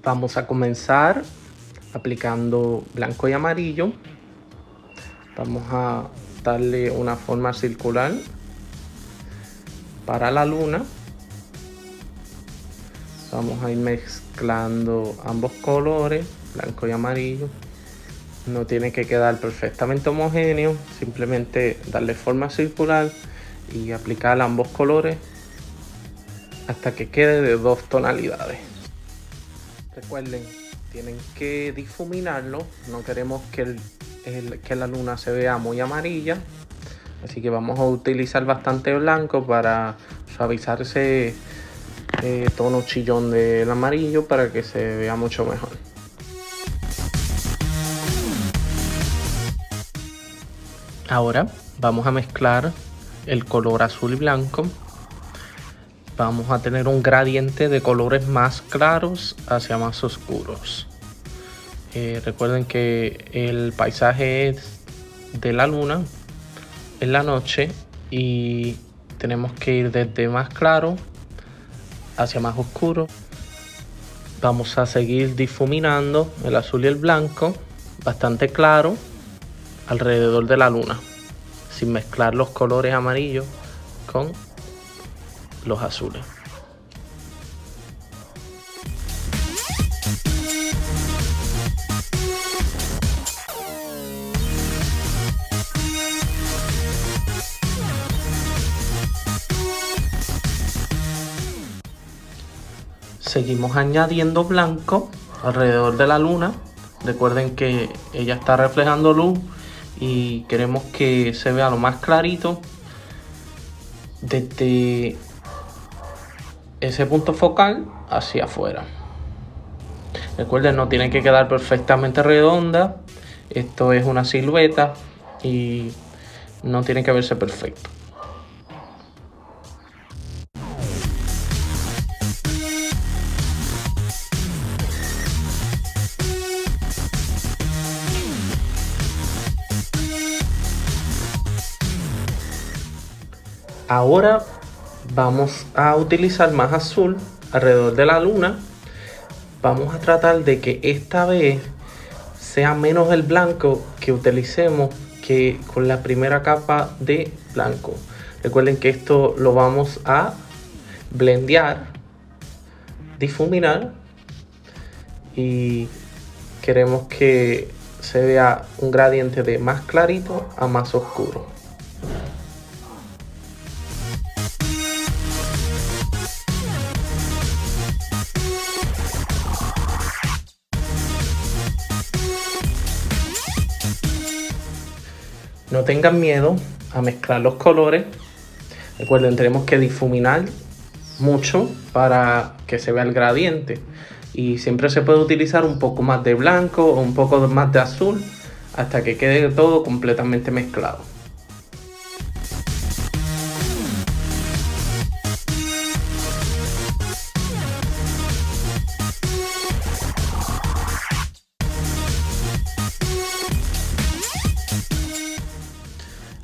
Vamos a comenzar aplicando blanco y amarillo. Vamos a darle una forma circular para la luna. Vamos a ir mezclando ambos colores, blanco y amarillo. No tiene que quedar perfectamente homogéneo, simplemente darle forma circular y aplicar ambos colores hasta que quede de 2 tonalidades. Recuerden, tienen que difuminarlo, no queremos que la luna se vea muy amarilla, así que vamos a utilizar bastante blanco para suavizar ese tono chillón del amarillo para que se vea mucho mejor. Ahora vamos a mezclar el color azul y blanco. Vamos a tener un gradiente de colores más claros hacia más oscuros. Recuerden que el paisaje es de la luna en la noche y tenemos que ir desde más claro hacia más oscuro. Vamos a seguir difuminando el azul y el blanco bastante claro alrededor de la luna, sin mezclar los colores amarillos con los azules. Seguimos añadiendo blanco alrededor de la luna. Recuerden que ella está reflejando luz y queremos que se vea lo más clarito desde ese punto focal hacia afuera. Recuerden, no tiene que quedar perfectamente redonda. Esto es una silueta y no tiene que verse perfecto. Ahora vamos a utilizar más azul alrededor de la luna. Vamos a tratar de que esta vez sea menos el blanco que utilicemos que con la primera capa de blanco. Recuerden que esto lo vamos a blendear, difuminar, y queremos que se vea un gradiente de más clarito a más oscuro. No tengan miedo a mezclar los colores. Recuerden, tenemos que difuminar mucho para que se vea el gradiente. Y siempre se puede utilizar un poco más de blanco o un poco más de azul hasta que quede todo completamente mezclado.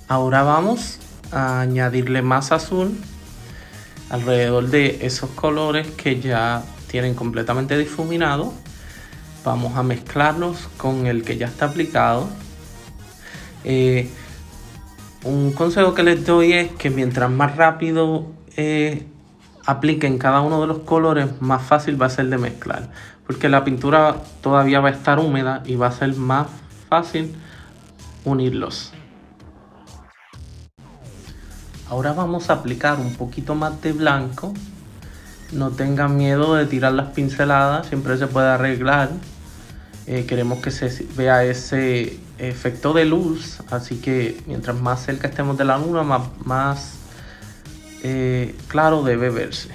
Ahora vamos a añadirle más azul alrededor de esos colores que ya tienen completamente difuminado. Vamos a mezclarlos con el que ya está aplicado. Un consejo que les doy es que mientras más rápido apliquen cada uno de los colores, más fácil va a ser de mezclar, porque la pintura todavía va a estar húmeda y va a ser más fácil unirlos. Ahora vamos a aplicar un poquito más de blanco. No tengan miedo de tirar las pinceladas, siempre se puede arreglar. Queremos que se vea ese efecto de luz, así que mientras más cerca estemos de la luna, más claro debe verse.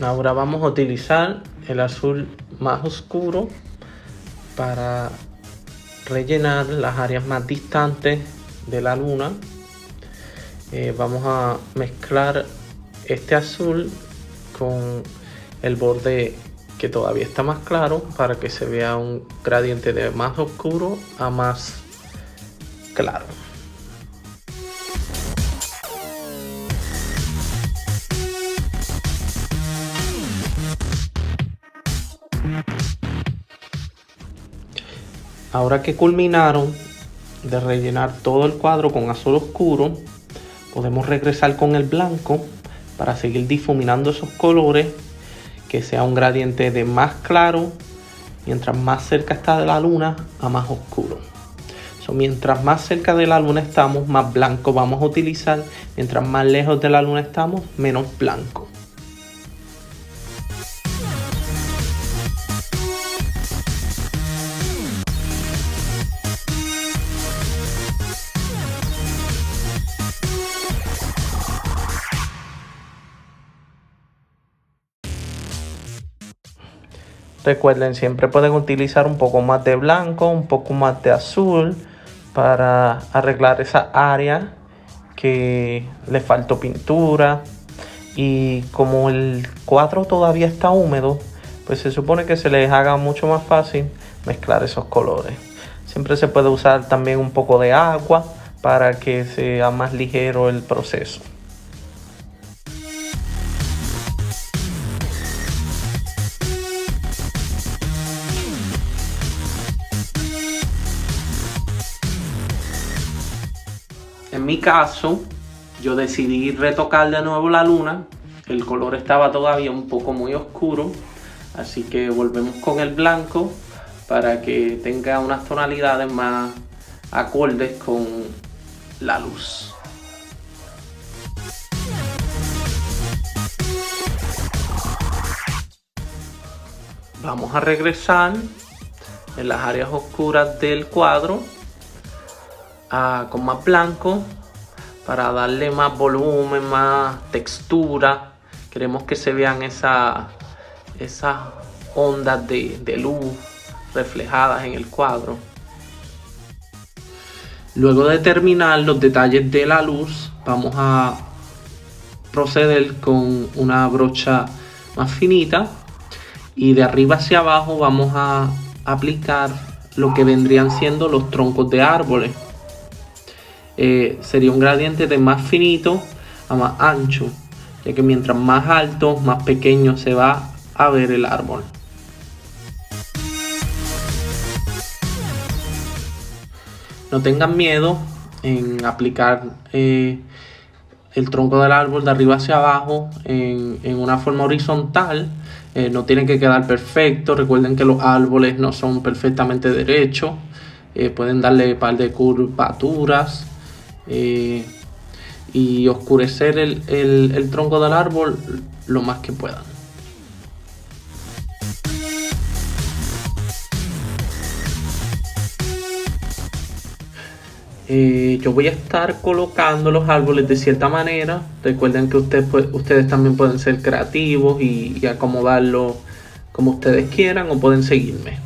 Ahora vamos a utilizar el azul más oscuro para rellenar las áreas más distantes de la luna. Vamos a mezclar este azul con el borde que todavía está más claro para que se vea un gradiente de más oscuro a más claro. Ahora que culminaron de rellenar todo el cuadro con azul oscuro, podemos regresar con el blanco para seguir difuminando esos colores, que sea un gradiente de más claro, mientras más cerca está de la luna, a más oscuro. Mientras más cerca de la luna estamos, más blanco vamos a utilizar. Mientras más lejos de la luna estamos, menos blanco. Recuerden, siempre pueden utilizar un poco más de blanco, un poco más de azul para arreglar esa área que le faltó pintura. Y como el cuadro todavía está húmedo, pues se supone que se les haga mucho más fácil mezclar esos colores. Siempre se puede usar también un poco de agua para que sea más ligero el proceso. En mi caso, yo decidí retocar de nuevo la luna. El color estaba todavía un poco muy oscuro, así que volvemos con el blanco para que tenga unas tonalidades más acordes con la luz. Vamos a regresar en las áreas oscuras del cuadro con más blanco para darle más volumen, más textura. Queremos que se vean esas ondas de luz reflejadas en el cuadro. Luego de terminar los detalles de la luz, vamos a proceder con una brocha más finita y de arriba hacia abajo vamos a aplicar lo que vendrían siendo los troncos de árboles. Sería un gradiente de más finito a más ancho, ya que mientras más alto, más pequeño se va a ver el árbol. No tengan miedo en aplicar el tronco del árbol de arriba hacia abajo en una forma horizontal. No tiene que quedar perfecto. Recuerden que los árboles no son perfectamente derechos. Pueden darle un par de curvaturas y oscurecer el tronco del árbol lo más que puedan. Yo voy a estar colocando los árboles de cierta manera. Recuerden que ustedes también pueden ser creativos y acomodarlo como ustedes quieran, o pueden seguirme.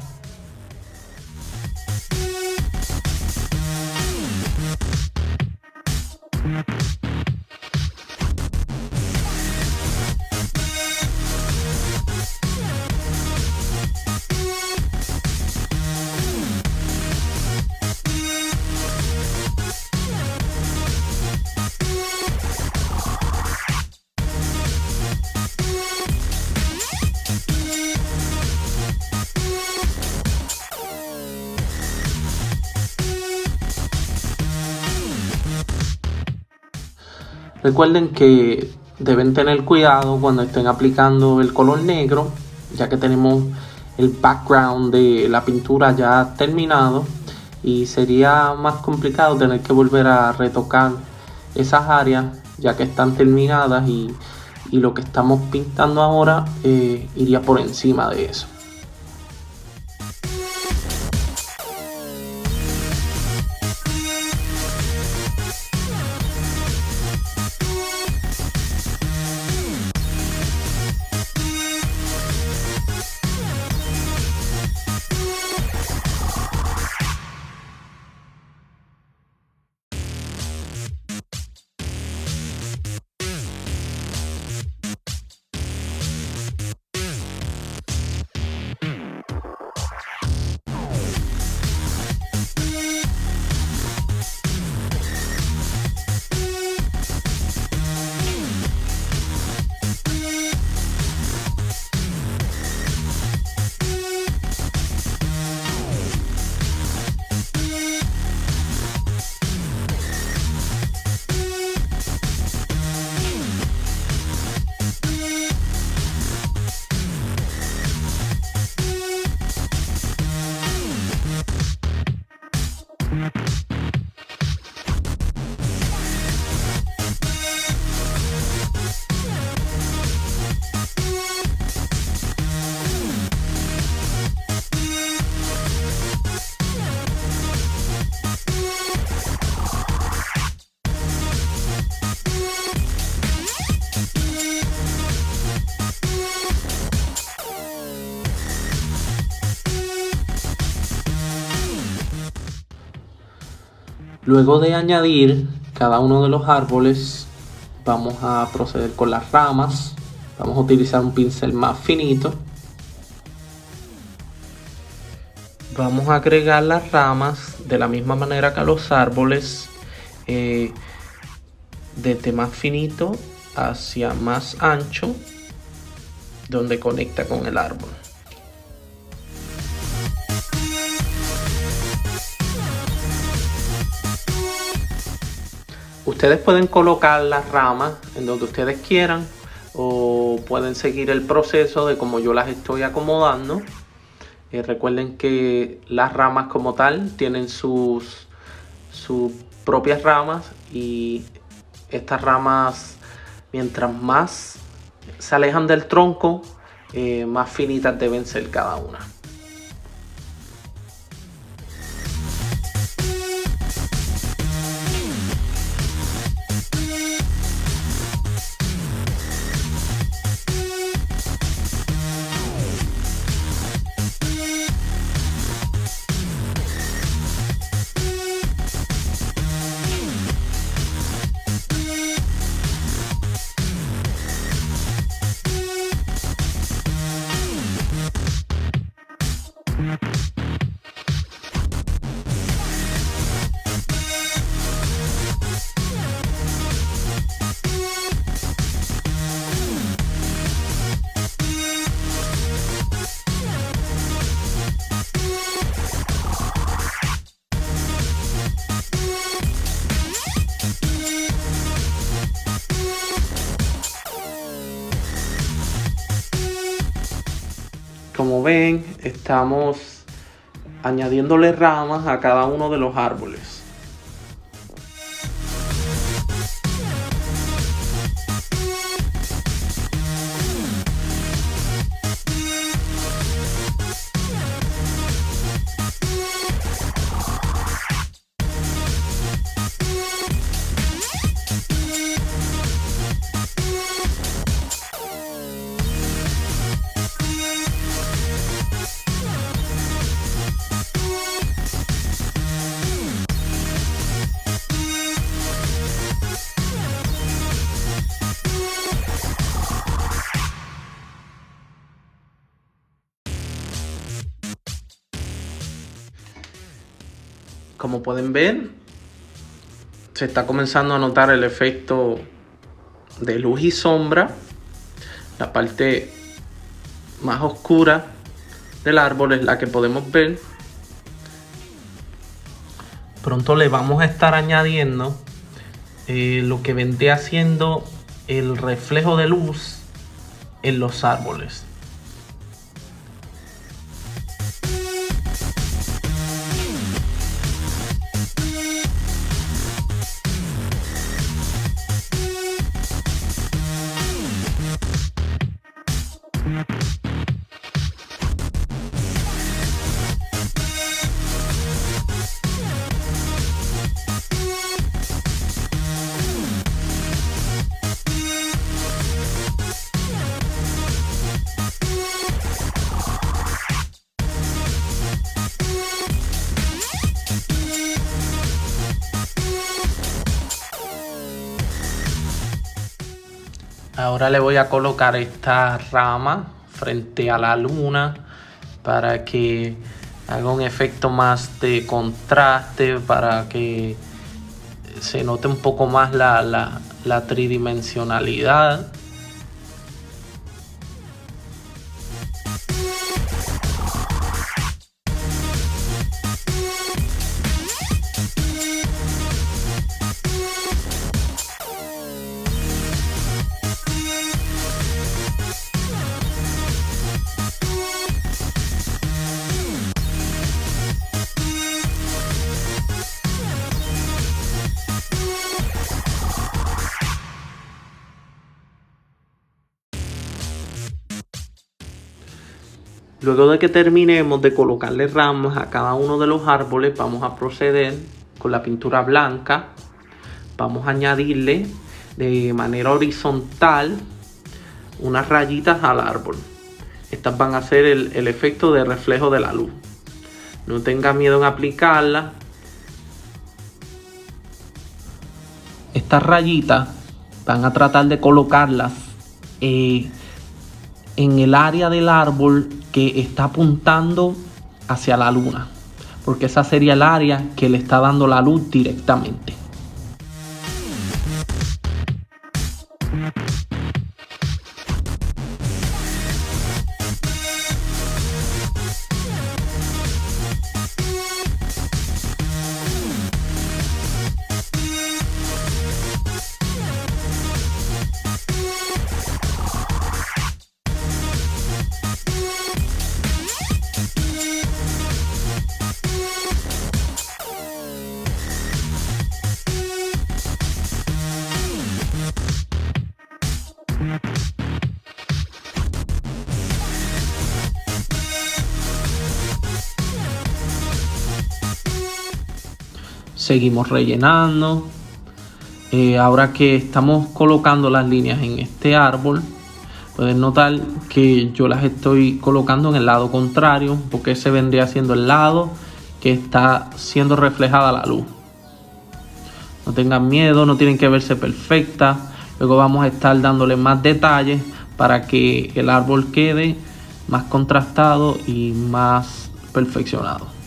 Recuerden que deben tener cuidado cuando estén aplicando el color negro, ya que tenemos el background de la pintura ya terminado y sería más complicado tener que volver a retocar esas áreas ya que están terminadas, y lo que estamos pintando ahora iría por encima de eso. Luego de añadir cada uno de los árboles, vamos a proceder con las ramas. Vamos a utilizar un pincel más finito. Vamos a agregar las ramas de la misma manera que a los árboles, desde más finito hacia más ancho, donde conecta con el árbol. Ustedes pueden colocar las ramas en donde ustedes quieran o pueden seguir el proceso de como yo las estoy acomodando. Recuerden que las ramas como tal tienen sus propias ramas, y estas ramas, mientras más se alejan del tronco, más finitas deben ser cada una. Como ven, estamos añadiéndole ramas a cada uno de los árboles. Como pueden ver, se está comenzando a notar el efecto de luz y sombra. La parte más oscura del árbol es la que podemos ver. Pronto le vamos a estar añadiendo lo que vendría haciendo el reflejo de luz en los árboles. Ahora le voy a colocar esta rama frente a la luna para que haga un efecto más de contraste, para que se note un poco más la tridimensionalidad. Luego de que terminemos de colocarle ramas a cada uno de los árboles, vamos a proceder con la pintura blanca. Vamos a añadirle de manera horizontal unas rayitas al árbol. Estas van a hacer el efecto de reflejo de la luz. No tenga miedo en aplicarla. Estas rayitas van a tratar de colocarlas en el área del árbol que está apuntando hacia la luna, porque esa sería el área que le está dando la luz directamente. Seguimos rellenando. Ahora que estamos colocando las líneas en este árbol, pueden notar que yo las estoy colocando en el lado contrario, porque ese vendría siendo el lado que está siendo reflejada la luz. No tengan miedo, no tienen que verse perfectas. Luego vamos a estar dándole más detalles para que el árbol quede más contrastado y más perfeccionado.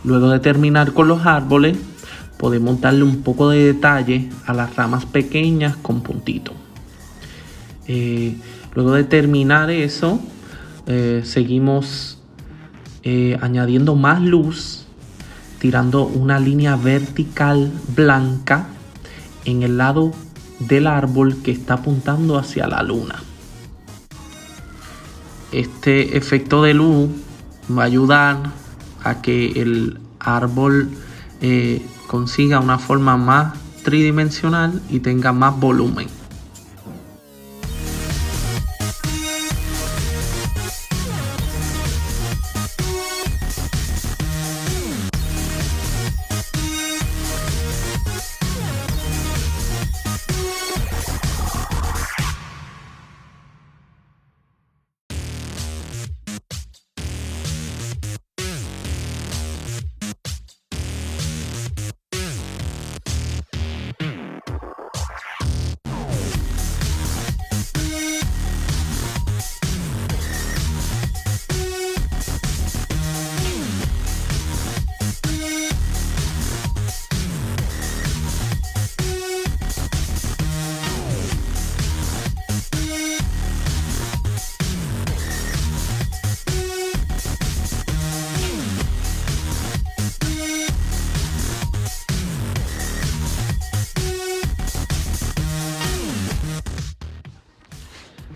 Luego de terminar con los árboles, podemos darle un poco de detalle a las ramas pequeñas con puntitos. Luego de terminar eso, seguimos añadiendo más luz, tirando una línea vertical blanca en el lado del árbol que está apuntando hacia la luna. Este efecto de luz va a ayudar a que el árbol consiga una forma más tridimensional y tenga más volumen.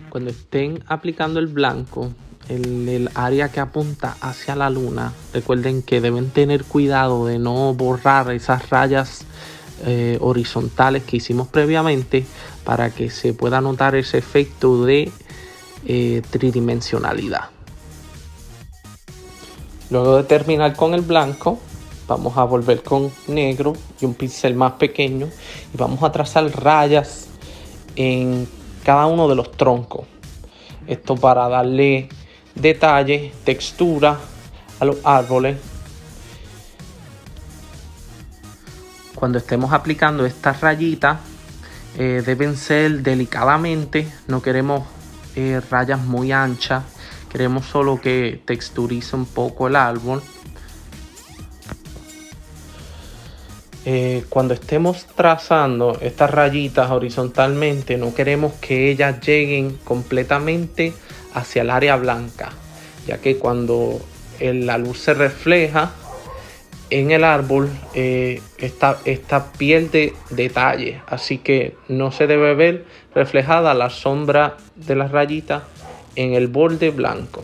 Cuando estén aplicando el blanco en el área que apunta hacia la luna, recuerden que deben tener cuidado de no borrar esas rayas horizontales que hicimos previamente, para que se pueda notar ese efecto de tridimensionalidad. Luego de terminar con el blanco, Vamos a volver con negro y un pincel más pequeño y vamos a trazar rayas en cada uno de los troncos. Esto para darle detalle, textura a los árboles. Cuando estemos aplicando estas rayitas, deben ser delicadamente. No queremos rayas muy anchas. Queremos solo que texturice un poco el árbol. Cuando estemos trazando estas rayitas horizontalmente, no queremos que ellas lleguen completamente hacia el área blanca, ya que cuando la luz se refleja en el árbol, esta pierde detalle, así que no se debe ver reflejada la sombra de las rayitas en el borde blanco.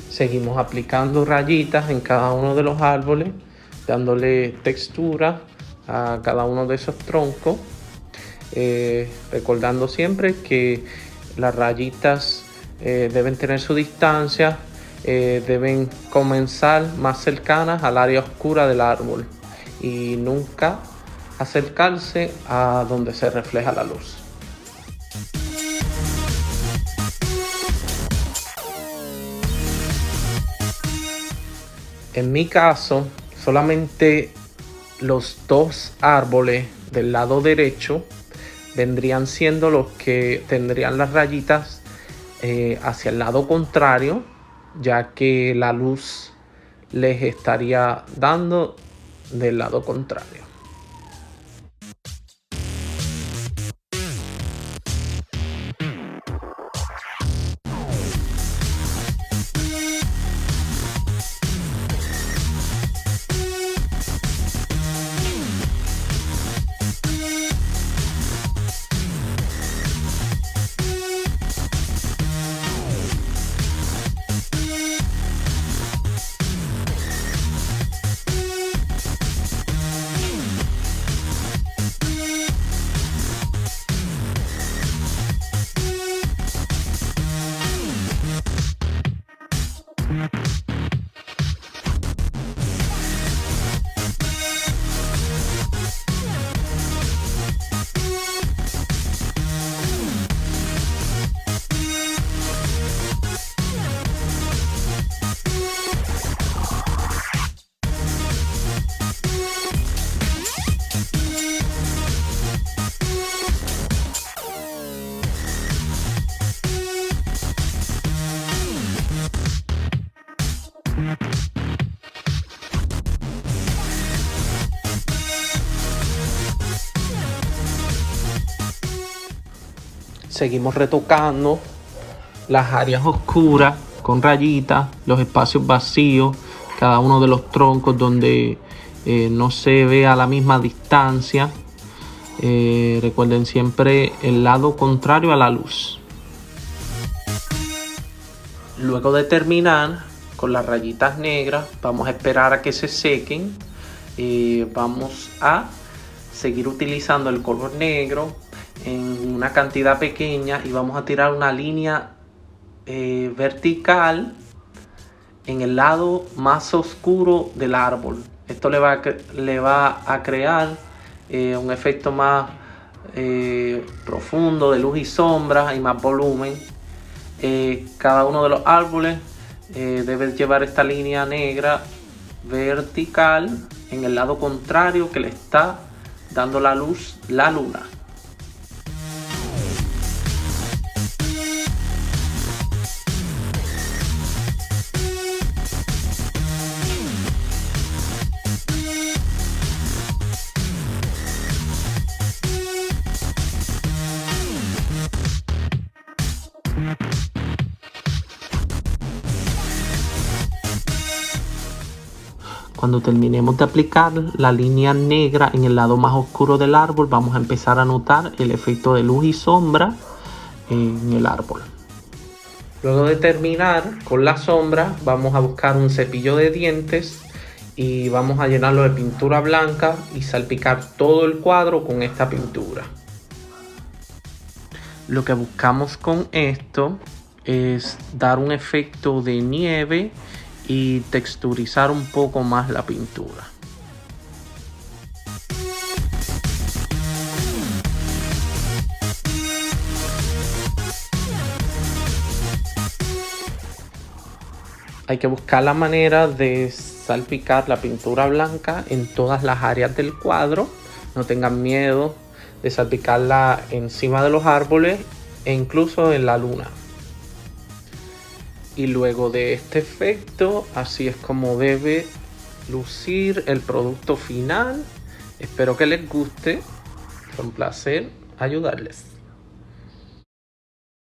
Seguimos aplicando rayitas en cada uno de los árboles, dándole textura a cada uno de esos troncos, recordando siempre que las rayitas deben tener su distancia, deben comenzar más cercanas al área oscura del árbol y nunca acercarse a donde se refleja la luz. En mi caso, solamente los dos árboles del lado derecho vendrían siendo los que tendrían las rayitas hacia el lado contrario, ya que la luz les estaría dando del lado contrario. Seguimos retocando las áreas oscuras con rayitas, los espacios vacíos, cada uno de los troncos donde no se ve a la misma distancia. Recuerden siempre el lado contrario a la luz. Luego de terminar con las rayitas negras, vamos a esperar a que se sequen. Vamos a seguir utilizando el color negro en una cantidad pequeña y vamos a tirar una línea vertical en el lado más oscuro del árbol. Esto le va a crear un efecto más profundo de luz y sombra y más volumen. Cada uno de los árboles debe llevar esta línea negra vertical en el lado contrario que le está dando la luz la luna. Cuando terminemos de aplicar la línea negra en el lado más oscuro del árbol, vamos a empezar a notar el efecto de luz y sombra en el árbol. Luego de terminar con la sombra, vamos a buscar un cepillo de dientes y vamos a llenarlo de pintura blanca y salpicar todo el cuadro con esta pintura. Lo que buscamos con esto es dar un efecto de nieve y texturizar un poco más la pintura. Hay que buscar la manera de salpicar la pintura blanca en todas las áreas del cuadro. No tengan miedo de salpicarla encima de los árboles e incluso en la luna. Y luego de este efecto, así es como debe lucir el producto final. Espero que les guste. Fue un placer ayudarles.